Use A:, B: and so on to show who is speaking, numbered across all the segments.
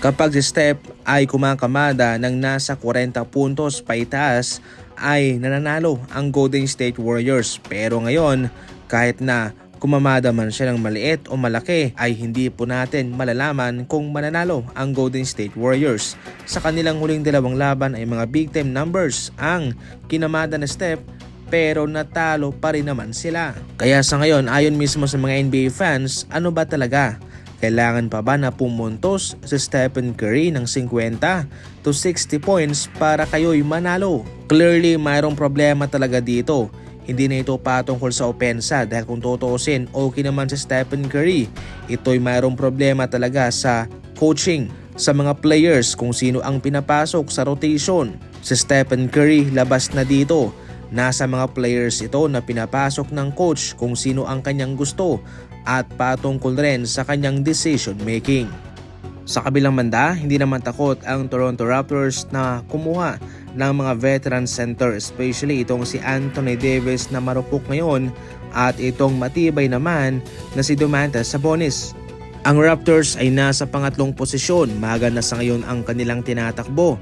A: Kapag si Steph ay kumakamada ng nasa 40 puntos paitaas ay nananalo ang Golden State Warriors. Pero ngayon, kahit na kumamada man siya ng maliit o malaki ay hindi po natin malalaman kung mananalo ang Golden State Warriors. Sa kanilang huling dalawang laban ay mga big time numbers ang kinamada na Steph pero natalo pa rin naman sila. Kaya sa ngayon ayon mismo sa mga NBA fans, ano ba talaga? Kailangan pa ba na pumuntos si Stephen Curry ng 50 to 60 points para kayo'y manalo? Clearly, mayroong problema talaga dito. Hindi na ito patungkol sa opensa dahil kung tutuusin, okay naman si Stephen Curry. Ito'y mayroong problema talaga sa coaching, sa mga players kung sino ang pinapasok sa rotation. Si Stephen Curry labas na dito. Nasa mga players ito na pinapasok ng coach kung sino ang kanyang gusto at patungkol rin sa kanyang decision making. Sa kabilang banda, hindi naman takot ang Toronto Raptors na kumuha ng mga veteran center, especially itong si Anthony Davis na marupok ngayon at itong matibay naman na si Domantas Sabonis. Ang Raptors ay nasa pangatlong posisyon, maganda sa ngayon ang kanilang tinatakbo.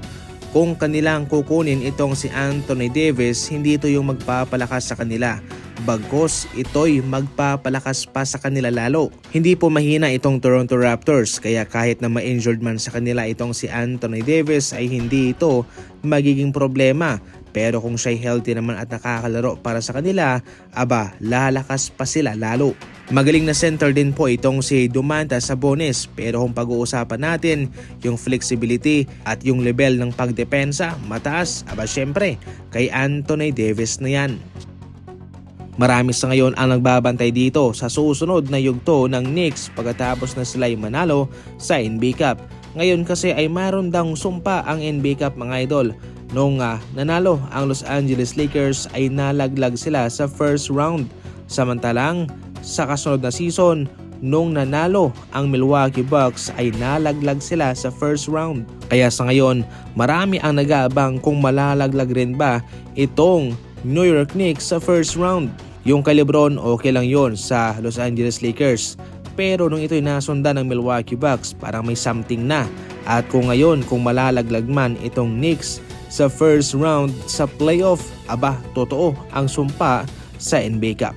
A: Kung kanilang kukunin itong si Anthony Davis, hindi ito yung magpapalakas sa kanila. Bagkus ito'y magpapalakas pa sa kanila lalo. Hindi po mahina itong Toronto Raptors kaya kahit na ma-injured man sa kanila itong si Anthony Davis ay hindi ito magiging problema. Pero kung siya'y healthy naman at nakakalaro para sa kanila, aba lalakas pa sila lalo. Magaling na center din po itong si Domantas Sabonis pero kung pag-uusapan natin yung flexibility at yung level ng pagdepensa mataas, aba syempre kay Anthony Davis na yan. Marami sa ngayon ang nagbabantay dito sa susunod na yugto ng Knicks pagkatapos na sila'y manalo sa NBA Cup. Ngayon kasi ay mayroon daw sumpa ang NBA Cup mga idol. Noong nanalo ang Los Angeles Lakers ay nalaglag sila sa first round. Samantalang sa kasunod na season, nung nanalo ang Milwaukee Bucks ay nalaglag sila sa first round. Kaya sa ngayon, marami ang nag-aabang kung malalaglag rin ba itong New York Knicks sa first round. Yung kay LeBron okay lang yon sa Los Angeles Lakers. Pero nung ito'y nasundan ng Milwaukee Bucks, parang may something na. At kung ngayon, kung malalaglag man itong Knicks sa first round sa playoff, aba totoo ang sumpa sa NBA Cup.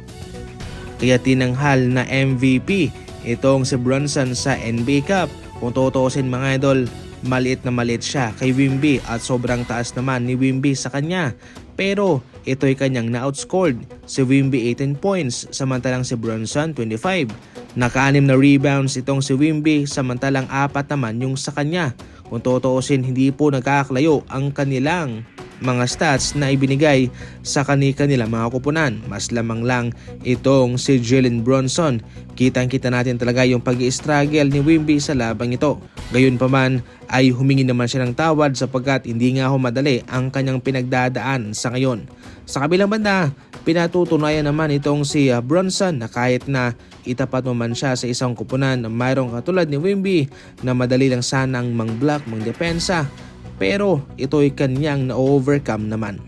A: Kaya tinanghal na MVP itong si Brunson sa NBA Cup. Kung tutuusin mga idol, maliit na maliit siya kay Wemby at sobrang taas naman ni Wemby sa kanya. Pero ito'y kanyang na-outscored. Si Wemby 18 points samantalang si Brunson 25. Naka-6 na rebounds itong si Wemby samantalang 4 naman yung sa kanya. Kung tutuusin, hindi po nagkakalayo ang kanilang mga stats na ibinigay sa kanilang mga kupunan. Mas lamang lang itong si Jalen Brunson. Kitang-kita natin talaga yung pag-i-struggle ni Wemby sa labang ito. Gayunpaman ay humingi naman siya ng tawad sapagkat hindi nga madali ang kanyang pinagdadaan sa ngayon. Sa kabilang banda, pinatutunayan naman itong si Brunson na kahit na itapat mo man siya sa isang kupunan na mayroong katulad ni Wemby na madali lang sanang mang-block, mang-depensa, pero ito'y kanyang na-overcome naman.